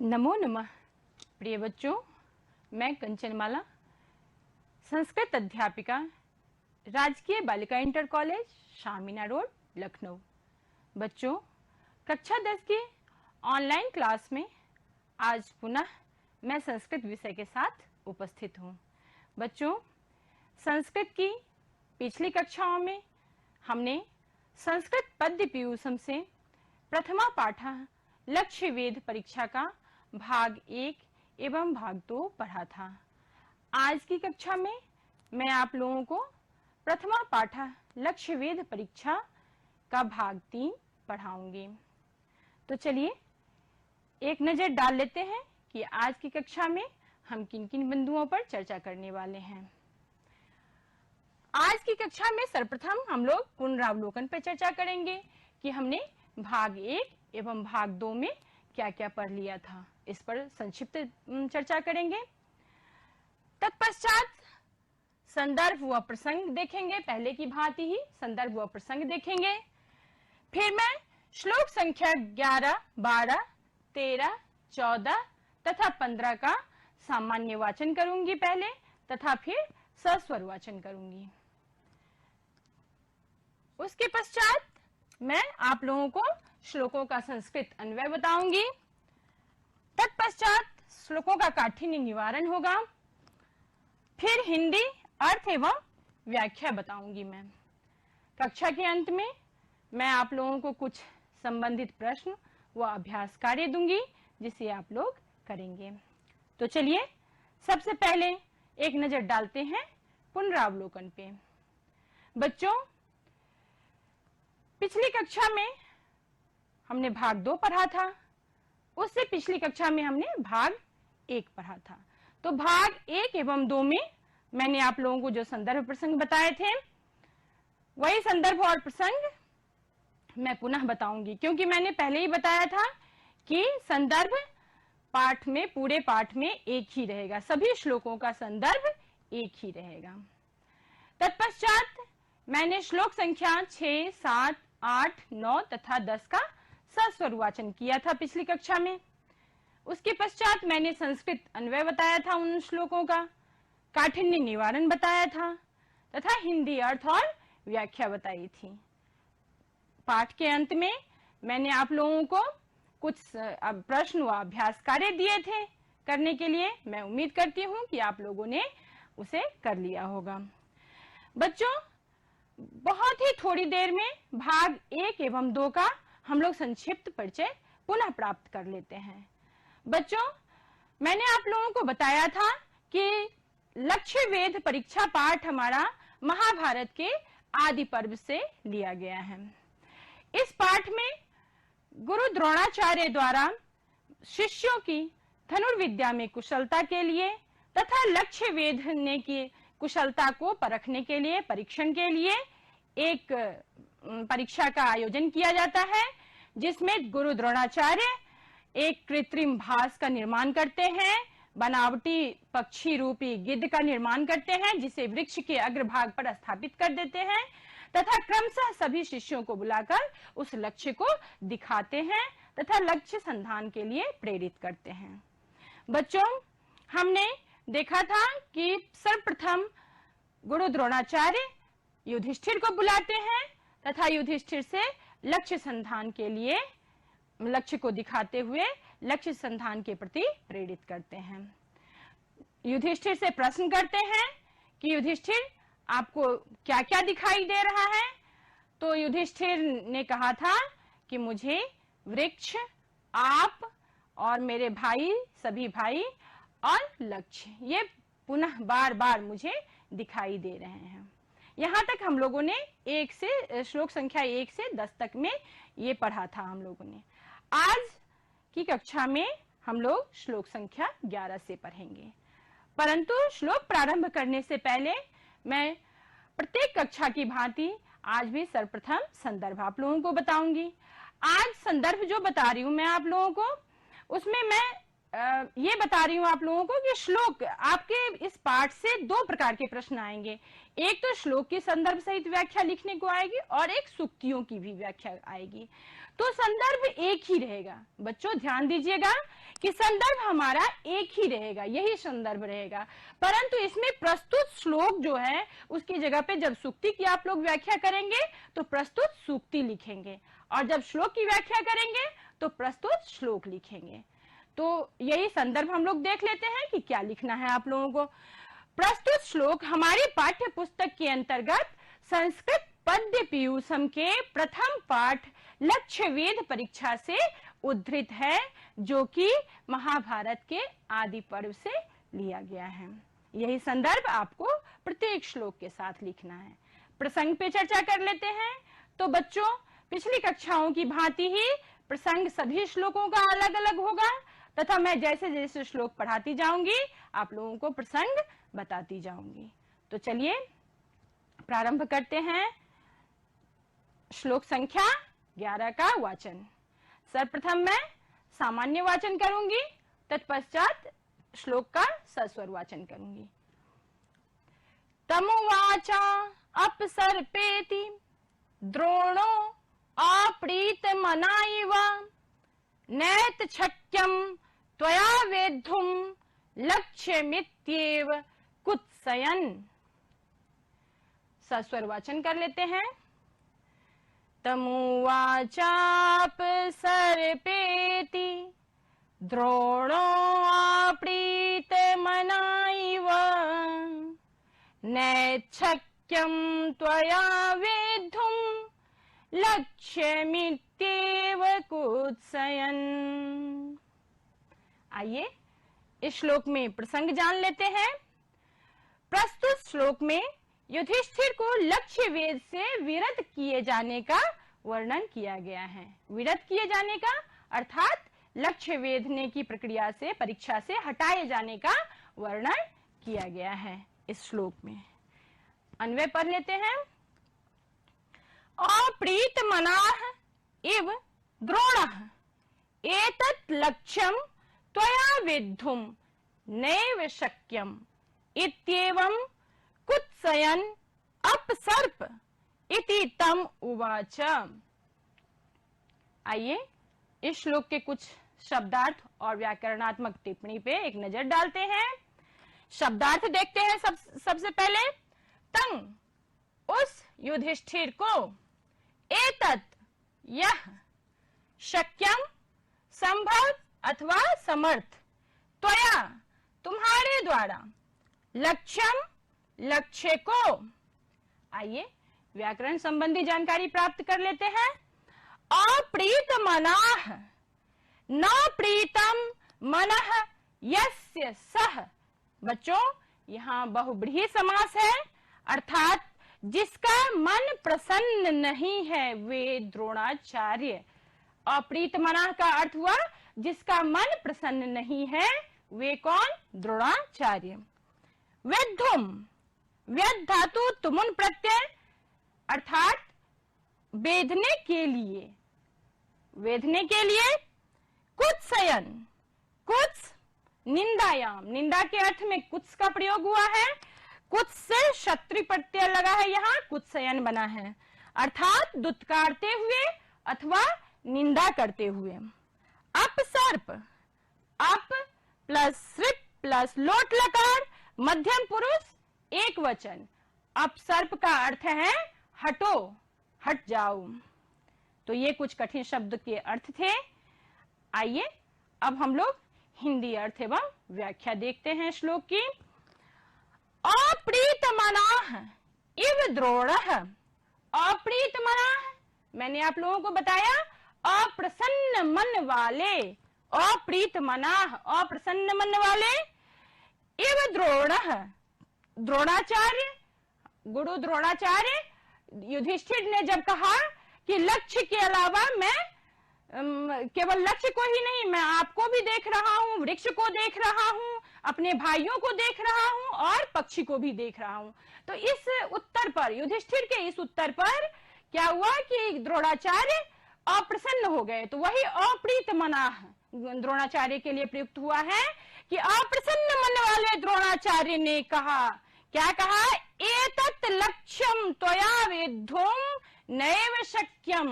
नमो नमः। प्रिय बच्चों, मैं कंचनमाला, संस्कृत अध्यापिका, राजकीय बालिका इंटर कॉलेज, शामीना रोड, लखनऊ। बच्चों, कक्षा 10 की ऑनलाइन क्लास में आज पुनः मैं संस्कृत विषय के साथ उपस्थित हूँ। बच्चों, संस्कृत की पिछली कक्षाओं में हमने संस्कृत पद्य पीयूषम से प्रथमा पाठा लक्ष्य वेध परीक्षा का भाग 1 एवं भाग 2 पढ़ा था। आज की कक्षा में मैं आप लोगों को प्रथमा पाठा लक्ष्य वेध परीक्षा का भाग 3 पढ़ाऊंगी। तो चलिए एक नजर डाल लेते हैं कि आज की कक्षा में हम किन किन बिंदुओं पर चर्चा करने वाले हैं। आज की कक्षा में सर्वप्रथम हम लोग पुनरावलोकन पर चर्चा करेंगे कि हमने भाग 1 एवं भाग 2 में क्या-क्या पढ़ लिया था, इस पर संक्षिप्त चर्चा करेंगे। तत्पश्चात संदर्भ व प्रसंग देखेंगे, पहले की भांति ही संदर्भ व प्रसंग देखेंगे। फिर मैं श्लोक संख्या 11, 12, 13, 14 तथा 15 का सामान्य वाचन करूंगी पहले, तथा फिर सस्वर वाचन करूंगी। उसके पश्चात मैं आप लोगों को श्लोकों का संस्कृत अन्वय बताऊंगी। तत्पश्चात श्लोकों का काठिन्य निवारण होगा। फिर हिंदी अर्थ एवं व्याख्या बताऊंगी मैं। कक्षा के अंत में मैं आप लोगों को कुछ संबंधित प्रश्न व अभ्यास कार्य दूंगी, जिसे आप लोग करेंगे। तो चलिए सबसे पहले एक नजर डालते हैं पुनरावलोकन पे। बच्चों, पिछली कक्षा में हमने भाग 2 पढ़ा था, उससे पिछली कक्षा में हमने भाग 1 पढ़ा था। तो भाग 1 एवं 2 में मैंने आप लोगों को जो संदर्भ प्रसंग बताए थे, वही संदर्भ और प्रसंग मैं पुनः बताऊंगी, क्योंकि मैंने पहले ही बताया था कि संदर्भ पाठ में, पूरे पाठ में एक ही रहेगा, सभी श्लोकों का संदर्भ एक ही रहेगा। तत्पश्चात मैंने श्लोक संख्या 6, 7, 8, 9 तथा 10 का सस्वर वाचन किया था पिछली कक्षा में। उसके पश्चात मैंने संस्कृत अन्वय बताया था उन श्लोकों का, काठिन्य निवारण बताया था तथा हिंदी अर्थ और व्याख्या बताई थी। पाठ के अंत में मैंने आप लोगों को कुछ प्रश्न व अभ्यास कार्य दिए थे करने के लिए। मैं उम्मीद करती हूं कि आप लोगों ने उसे कर लिया होगा। बच्चों, बहुत ही थोड़ी देर में भाग 1 एवं 2 का हम लोग संक्षिप्त परिचय पुनः प्राप्त कर लेते हैं। बच्चों, मैंने आप लोगों को बताया था कि लक्ष्य वेध परीक्षा पाठ हमारा महाभारत के आदि पर्व से लिया गया है। इस पाठ में गुरु द्रोणाचार्य द्वारा शिष्यों की धनुर्विद्या में कुशलता के लिए तथा लक्ष्य वेधने की कुशलता को परखने के लिए, परीक्षण के लिए एक परीक्षा का आयोजन किया जाता है, जिसमें गुरु द्रोणाचार्य एक कृत्रिम भास का निर्माण करते हैं, बनावटी पक्षी रूपी गिद्ध का निर्माण करते हैं, जिसे वृक्ष के अग्रभाग पर स्थापित कर देते हैं तथा क्रमशः सभी शिष्यों को बुलाकर उस लक्ष्य को दिखाते हैं तथा लक्ष्य संधान के लिए प्रेरित करते हैं। बच्चों, हमने देखा था कि सर्वप्रथम गुरु द्रोणाचार्य युधिष्ठिर को बुलाते हैं तथा युधिष्ठिर से लक्ष्य संधान के लिए, लक्ष्य को दिखाते हुए लक्ष्य संधान के प्रति प्रेरित करते हैं। युधिष्ठिर से प्रश्न करते हैं कि युधिष्ठिर, आपको क्या-क्या दिखाई दे रहा है? तो युधिष्ठिर ने कहा था कि मुझे वृक्ष, आप और मेरे भाई, सभी भाई और लक्ष्य, ये पुनः बार-बार मुझे दिखाई दे रहे हैं। यहां तक हम लोगों ने श्लोक संख्या 1 से 10 तक में ये पढ़ा था हम लोगों ने। आज की कक्षा में हम लोग श्लोक संख्या 11 से पढ़ेंगे, परंतु श्लोक प्रारंभ करने से पहले मैं प्रत्येक कक्षा की भांति आज भी सर्वप्रथम संदर्भ आप लोगों को बताऊंगी। आज संदर्भ जो बता रही हूं मैं आप लोगों को, उसमें मैं ये बता रही हूं आप लोगों को कि श्लोक, आपके इस पाठ से 2 प्रकार के प्रश्न आएंगे। एक तो श्लोक की संदर्भ सहित व्याख्या लिखने को आएगी और एक सूक्तियों की भी व्याख्या आएगी। तो संदर्भ एक ही रहेगा। बच्चों ध्यान दीजिएगा कि संदर्भ हमारा एक ही रहेगा, यही संदर्भ रहेगा, परंतु इसमें प्रस्तुत श्लोक जो है उसकी जगह पे जब सूक्ति की आप लोग व्याख्या करेंगे तो प्रस्तुत सूक्ति लिखेंगे, और जब श्लोक की व्याख्या करेंगे तो प्रस्तुत श्लोक लिखेंगे। तो यही संदर्भ हम लोग देख लेते हैं कि क्या लिखना है आप लोगों को। प्रस्तुत श्लोक हमारी पाठ्य पुस्तक के अंतर्गत संस्कृत पद्य पीयूषम के प्रथम पाठ लक्ष्य वेद परीक्षा से उद्धृत है, जो कि महाभारत के आदि पर्व से लिया गया है। यही संदर्भ आपको प्रत्येक श्लोक के साथ लिखना है। प्रसंग पे चर्चा कर लेते हैं। तो बच्चों पिछली कक्षाओं की भांति ही प्रसंग सभी श्लोकों का अलग अलग होगा, तथा मैं जैसे जैसे श्लोक पढ़ाती जाऊंगी आप लोगों को प्रसंग बताती जाऊंगी। तो चलिए प्रारंभ करते हैं श्लोक संख्या 11 का वाचन। सर्वप्रथम मैं सामान्य वाचन करूंगी, तत्पश्चात श्लोक का सस्वर वाचन करूंगी। तमुवाचा अपसर्पेति द्रोणो आपरीत मनाइव नैत शक्यं त्वया वेद्धुं लक्ष्यमित्येव कुत्सयन्। सस्वर वाचन कर लेते हैं। तमुवाचापसर्पेति द्रोणोऽप्रीत मनाइव नैच्छक्यं त्वया वेद्धुं लक्ष्यमित्येव कुत्सयन्। आइए इस श्लोक में प्रसंग जान लेते हैं। प्रस्तुत श्लोक में युधिष्ठिर को लक्ष्य वेद से विरत किए जाने का वर्णन किया गया है। विरत किए जाने का अर्थात लक्ष्य वेधने की प्रक्रिया से, परीक्षा से हटाए जाने का वर्णन किया गया है इस श्लोक में। अन्वय पढ़ लेते हैं। अप्रीत मनाः इव द्रोणः एतत् लक्ष्यं त्वया वेद्धुं नैव शक्यम् इत्येवं कुत्सयन् अपसर्प इति तम उवाच। आइए इस श्लोक के कुछ शब्दार्थ और व्याकरणात्मक टिप्पणी पे एक नजर डालते हैं। शब्दार्थ देखते हैं। सबसे पहले तंग उस युधिष्ठिर को, एतत् यह, शक्यम संभव अथवा समर्थ, त्वया तुम्हारे द्वारा, लक्ष्यम लक्ष्य को। आइए व्याकरण संबंधी जानकारी प्राप्त कर लेते हैं। अप्रीत मनाः न प्रीतम मनः यस्य सः। बच्चों यहाँ बहुब्रीहि समास है, अर्थात जिसका मन प्रसन्न नहीं है वे द्रोणाचार्य। अप्रीत मनाः का अर्थ हुआ जिसका मन प्रसन्न नहीं है वे कौन? द्रोणाचार्य। वेद्धुम, व्यद धातु तुमुन प्रत्यय, अर्थात वेधने के लिए, वेधने के लिए। कुत्सयन, कुत्स निंदायाम, निंदा के अर्थ में कुत्स का प्रयोग हुआ है। कुत्स से क्षत्रि प्रत्यय लगा है, यहाँ कुत्सयन बना है, अर्थात दुत्कारते हुए अथवा निंदा करते हुए। अपसर्प, अप प्लस सृप प्लस लोट लकार, मध्यम पुरुष एक वचन। अपसर्प का अर्थ है हटो, हट जाओ। तो ये कुछ कठिन शब्द के अर्थ थे। आइए अब हम लोग हिंदी अर्थ एवं व्याख्या देखते हैं श्लोक की। अप्रीत मनाः इव द्रोणः। अप्रीत मनाः मैंने आप लोगों को बताया अप्रसन्न मन वाले, अप्रीत मनाः अप्रसन्न मन वाले, इव द्रोणः द्रोणाचार्य, गुरु द्रोणाचार्य। युधिष्ठिर ने जब कहा कि लक्ष्य के अलावा मैं केवल लक्ष्य को ही नहीं, मैं आपको भी देख रहा हूँ, वृक्ष को देख रहा हूँ, अपने भाइयों को देख रहा हूँ और पक्षी को भी देख रहा हूँ। तो इस उत्तर पर, युधिष्ठिर के इस उत्तर पर क्या हुआ कि द्रोणाचार्य अप्रसन्न हो गए। तो वही अप्रीत मनाः द्रोणाचार्य के लिए प्रयुक्त हुआ है कि अप्रसन्न मन वाले द्रोणाचार्य ने कहा, क्या कहा? एतत् लक्ष्यम त्वया वेद्धुम नैव शक्यम।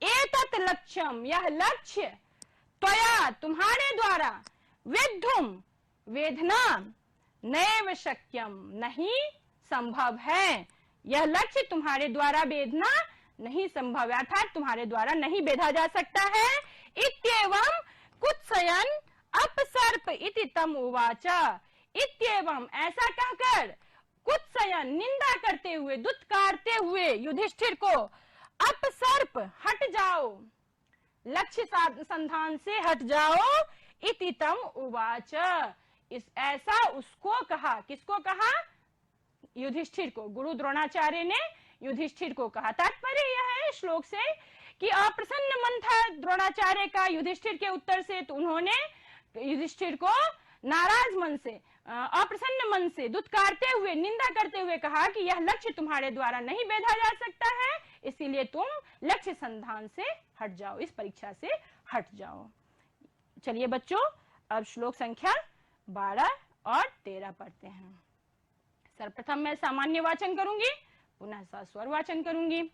एतत् लक्ष्यम, यह लक्ष्य, त्वया, तुम्हारे द्वारा, विद्धुम, वेधना, नैव शक्यम, नहीं संभव है। यह लक्ष्य तुम्हारे द्वारा वेधना नहीं संभव है, अर्थात तुम्हारे द्वारा नहीं वेधा जा सकता है। इत्येवं कुत्सयन् अपसर्प इति तम उवाच। इत्येवं, ऐसा कहकर, कुत्सयन्, निंदा करते हुए, दुत्कारते हुए युधिष्ठिर को, अपसर्प, हट जाओ, लक्ष्य संधान से हट जाओ, इति तम उवाच, इस ऐसा उसको कहा। किसको कहा? युधिष्ठिर को। गुरु द्रोणाचार्य ने युधिष्ठिर को कहा। तात्पर्य यह है श्लोक से कि अप्रसन्न मन था द्रोणाचार्य का युधिष्ठिर के उत्तर से, तो उन्होंने युधिष्ठिर को नाराज मन से, अप्रसन्न मन से, दुत्कारते हुए, निंदा करते हुए कहा कि यह लक्ष्य तुम्हारे द्वारा नहीं वेधा जा सकता है, इसीलिए तुम लक्ष्य संधान से हट जाओ, इस परीक्षा से हट जाओ। चलिए बच्चों, अब श्लोक संख्या 12 और 13 पढ़ते हैं। सर्वप्रथम मैं सामान्य वाचन करूंगी, पुनः सस्वर वाचन करूंगी।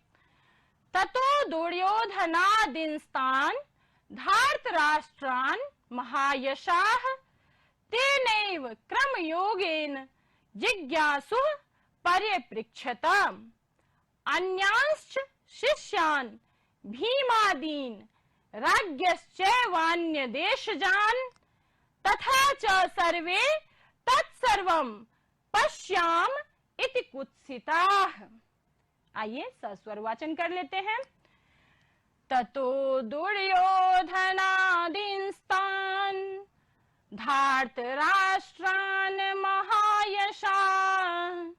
ततो दुर्योधनादिंस्तान् धार्तराष्ट्रान् महायशाः तेनैव क्रमयोगेन जिज्ञासुः पर्यपृच्छताम्। अन्यांश्च शिष्यान् भीमादीन् राज्ञश्चैवान्यदेशजान् तथा च सर्वे तत्सर्वं पश्याम इति कुत्सिताः। आइए सस्वर वाचन कर लेते हैं। ततो दुर्योधनादिंस्तान् धार्तराष्ट्रान् महायशाः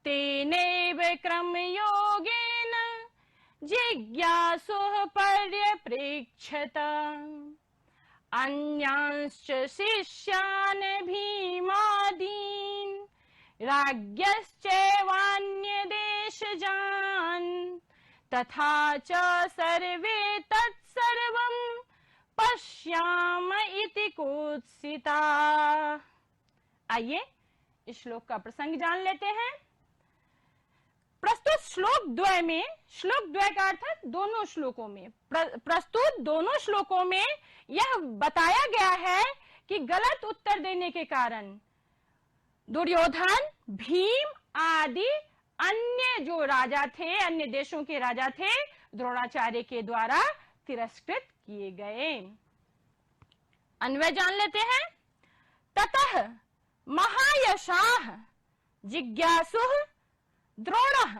तेनैव क्रमयोगेन जिज्ञासुः पर्यपृच्छताम्। अन्यांश्च शिष्यान् भीमादीन् राज्ञश्चैवान्यदेशजान् तथा च सर्वे तत्सर्वं पश्याम इति कुत्सिताः। आइए इस श्लोक का प्रसंग जान लेते हैं। प्रस्तुत श्लोक द्वय में, श्लोक द्वय का अर्थात दोनों श्लोकों में, प्रस्तुत दोनों श्लोकों में यह बताया गया है कि गलत उत्तर देने के कारण दुर्योधन, भीम आदि अन्य जो राजा थे, अन्य देशों के राजा थे, द्रोणाचार्य के द्वारा तिरस्कृत किए गए। अन्वय जान लेते हैं। ततः महायशाः जिज्ञासुः द्रोणः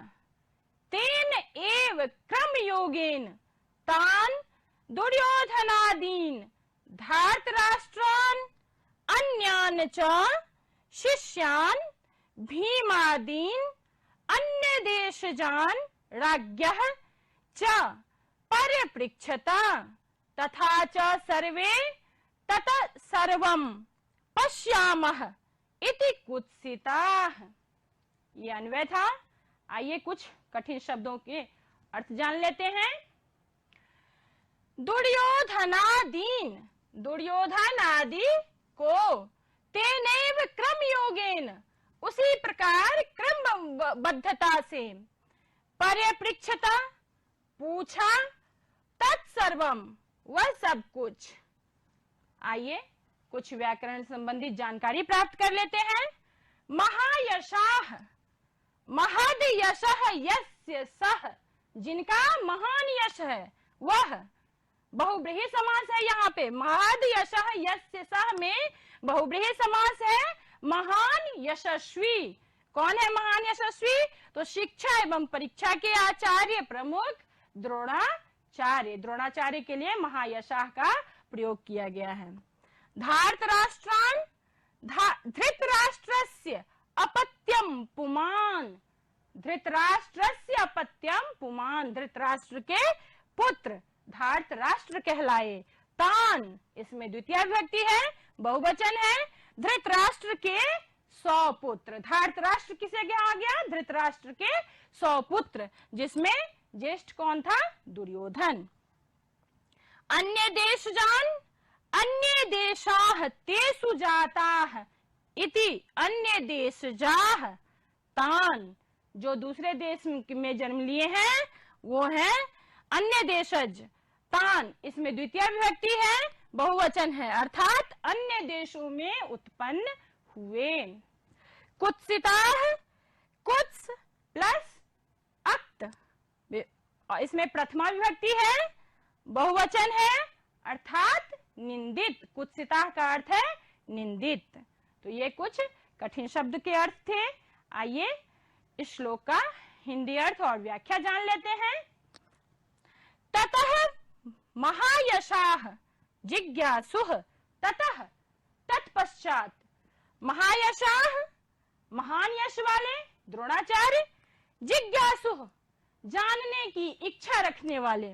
तेन एव क्रमयोगेन तान् दुर्योधनादीन् धार्तराष्ट्रान् अन्यान् च शिष्यान् भीमादीन् अन्यदेशजान् राज्ञः च पर्यपृच्छता तथा च सर्वे तत सर्वं पश्यामः इति कुत्सिताः। ये अन्वय था। आइए कुछ कठिन शब्दों के अर्थ जान लेते हैं। दुर्योधनादीन, दुर्योधन आदि को, तेनैव क्रम योगेन, उसी प्रकार क्रमबद्धता से, पर्यपृच्छता, पूछा, तत्सर्वम, वह सब कुछ। आइए कुछ व्याकरण संबंधित जानकारी प्राप्त कर लेते हैं। महायशाः, महद यशः यस्य सः, जिनका महान यश है वह, बहुब्रीहि समास है यहाँ पे। महद यशः यस्य सः में बहुब्रीहि समास है। महान यशस्वी, कौन है महान यशस्वी? तो शिक्षा एवं परीक्षा के आचार्य प्रमुख द्रोणाचार्य। द्रोणाचार्य के लिए महायशाः का प्रयोग किया गया है। धार्तराष्ट्रान्, धृतराष्ट्रस्य अपत्यम पुमान्, धृतराष्ट्रस्य अपत्यम पुमान्, धृतराष्ट्र के पुत्र धार्तराष्ट्र कहलाए। तान, इसमें द्वितीय विभक्ति है, बहुवचन है। धृतराष्ट्र के 100 पुत्र, धार्तराष्ट्र किसे कहा गया? धृतराष्ट्र के 100 पुत्र, जिसमें ज्येष्ठ कौन था? दुर्योधन। अन्य देशजान, अन्य देशाः तेषु जाताः इति, अन्य देशजाः तान, जो दूसरे देश में जन्म लिए हैं वो है अन्य देशज, तान, इसमें द्वितीय विभक्ति है, बहुवचन है, अर्थात अन्य देशों में उत्पन्न हुए। कुत्सिताः, कुत्स प्लस अक्त, इसमें प्रथमा विभक्ति है, बहुवचन है, अर्थात निंदित। कुत्सिताः का अर्थ है निंदित। तो ये कुछ कठिन शब्द के अर्थ थे। आइए इस श्लोक का हिंदी अर्थ और व्याख्या जान लेते हैं। ततः महायशाः जिज्ञासुः, ततः तत्पश्चात, महायशाः महान यश वाले द्रोणाचार्य, जिज्ञासुः जानने की इच्छा रखने वाले,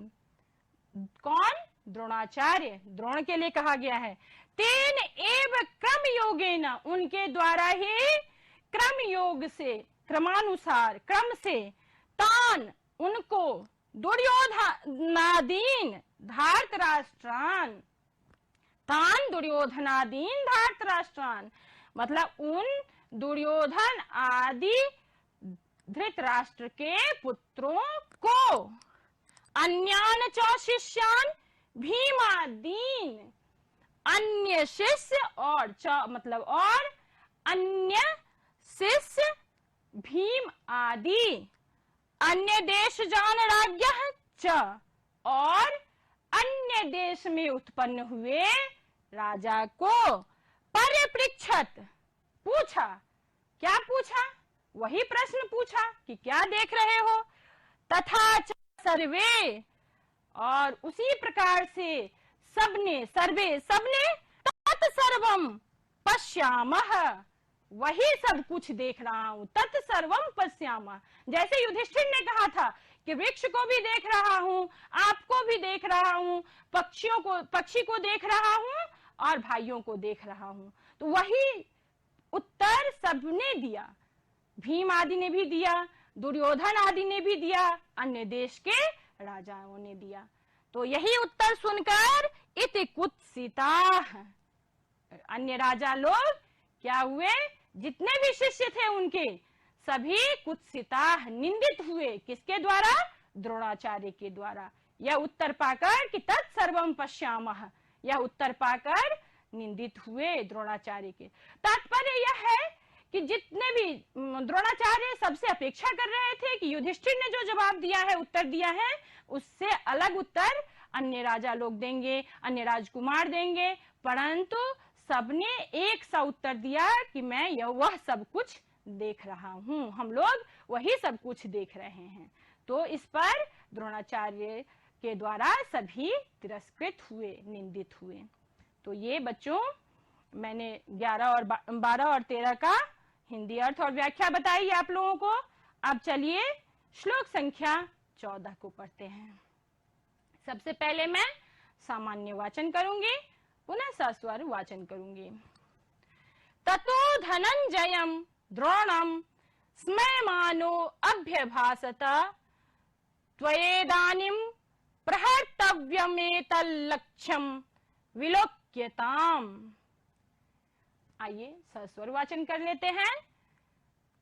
कौन? द्रोणाचार्य, द्रोण के लिए कहा गया है। तेन एव क्रम योगेन, उनके द्वारा ही क्रम योग से, क्रमानुसार, क्रम से, तान उनको, दुर्योधनादीन धार्तराष्ट्रान, तान दुर्योधनादीन धार्तराष्ट्रान, मतलब उन दुर्योधन आदि धृतराष्ट्र के पुत्रों को, अन्यान च शिष्यान भीमादीन, अन्य शिष्य, और च मतलब और, अन्य शिष्य भीम आदि, अन्य देश जान राज्ञः च, और अन्य देश में उत्पन्न हुए राजा को, परिपृच्छत पूछा। क्या पूछा? वही प्रश्न पूछा कि क्या देख रहे हो। तथा च सर्वे, और उसी प्रकार से सबने, सर्वे सबने, तत्सर्वम पश्यामः, वही सब कुछ देख रहा हूं। तत्सर्वम पश्यामः, जैसे युधिष्ठिर ने कहा था कि वृक्ष को भी देख रहा हूं, आपको भी देख रहा हूं, पक्षियों को, पक्षी को देख रहा हूं, और भाइयों को देख रहा हूं। तो वही उत्तर सबने दिया। भीम आदि ने भी दिया, दुर्योधन आदि ने भी दिया, अन्य देश के राजाओं ने दिया। तो यही उत्तर सुनकर इति कुत्सिताः, अन्य राजा लोग क्या हुए? जितने भी शिष्य थे उनके, सभी कुत्सिताः निंदित हुए। किसके द्वारा? द्रोणाचार्य के द्वारा। यह उत्तर पाकर कि तत्सर्वम पश्यामः, यह उत्तर पाकर निंदित हुए द्रोणाचार्य के। तात्पर्य यह है कि जितने भी द्रोणाचार्य सबसे अपेक्षा कर रहे थे कि युधिष्ठिर ने जो जवाब दिया है, उत्तर दिया है, उससे अलग उत्तर अन्य राजा लोग देंगे, अन्य राजकुमार देंगे, परंतु सबने एक सा उत्तर दिया कि मैं वह सब कुछ देख रहा हूं, हम लोग वही सब कुछ देख रहे हैं। तो इस पर द्रोणाचार्य के द्वारा सभी तिरस्कृत हुए, निंदित हुए। तो ये बच्चों मैंने 11 और 12 और 13 का हिंदी अर्थ और व्याख्या बताई आप लोगों को। अब चलिए श्लोक संख्या 14 को पढ़ते हैं। सबसे पहले मैं सामान्य वाचन करूंगी, पुनः सस्वर वाचन करूंगी। ततो धनंजयं द्रोणं स्मयमानो अभ्यभासत, त्वयेदानीं प्रहर्तव्यमेतल्लक्ष्यं विलोक्यताम्। आइए सस्वर वाचन कर लेते हैं।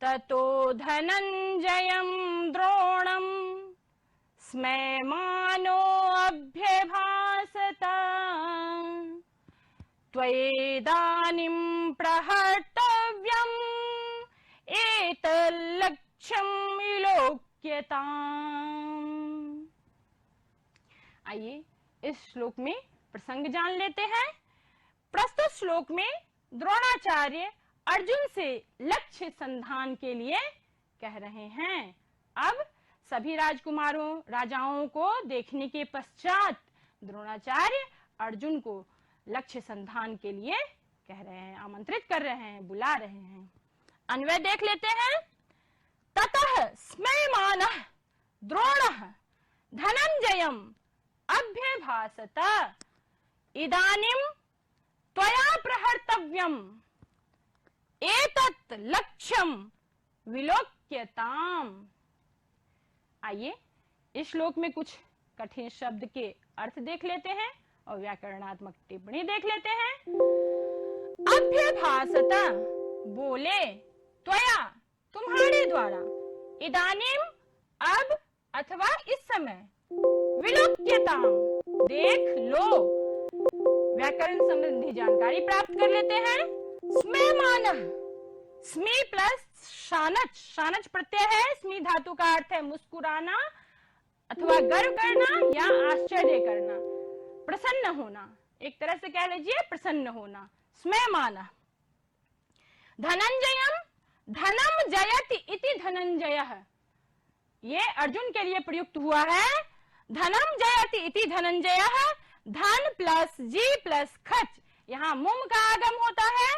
ततो धनंजयं द्रोणं स्मयमानो अभ्यभासत, त्वयेदानीं प्रहर्तव्यम् एतल्लक्ष्यं विलोक्यताम्। आइए इस श्लोक में प्रसंग जान लेते हैं। प्रस्तुत श्लोक में द्रोणाचार्य अर्जुन से लक्ष्य संधान के लिए कह रहे हैं। अब सभी राजकुमारों, राजाओं को देखने के पश्चात द्रोणाचार्य अर्जुन को लक्ष्य संधान के लिए कह रहे हैं, आमंत्रित कर रहे हैं, बुला रहे हैं। अन्वय देख लेते हैं। ततः स्मयमानः द्रोणः धनंजयम् अभ्यभासत, इदानीं त्वया प्रहर्तव्यम् एतत् लक्ष्यं विलोक्यताम्। आइए इस श्लोक में कुछ कठिन शब्द के अर्थ देख लेते हैं और व्याकरणात्मक टिप्पणी देख लेते हैं। अभ्यभासत बोले, त्वया तुम्हारे द्वारा, इदानीम अब अथवा इस समय, विलुप्यताम। देख लो, व्याकरण संबंधी जानकारी प्राप्त कर लेते हैं। स्मेयमानः, स्मी प्लस शानच, शानच प्रत्यय है, स्मी धातु का अर्थ है मुस्कुराना अथवा गर्व करना या आश्चर्य करना, प्रसन्न होना, एक तरह से कह लीजिए प्रसन्न होना। स्मेयमानः। धनंजयम, धनम जयति इति धनंजयः, ये अर्जुन के लिए प्रयुक्त हुआ है। धनम जयति इति धनंजयः, धन प्लस जी प्लस खच, यहाँ मुम का आगम होता है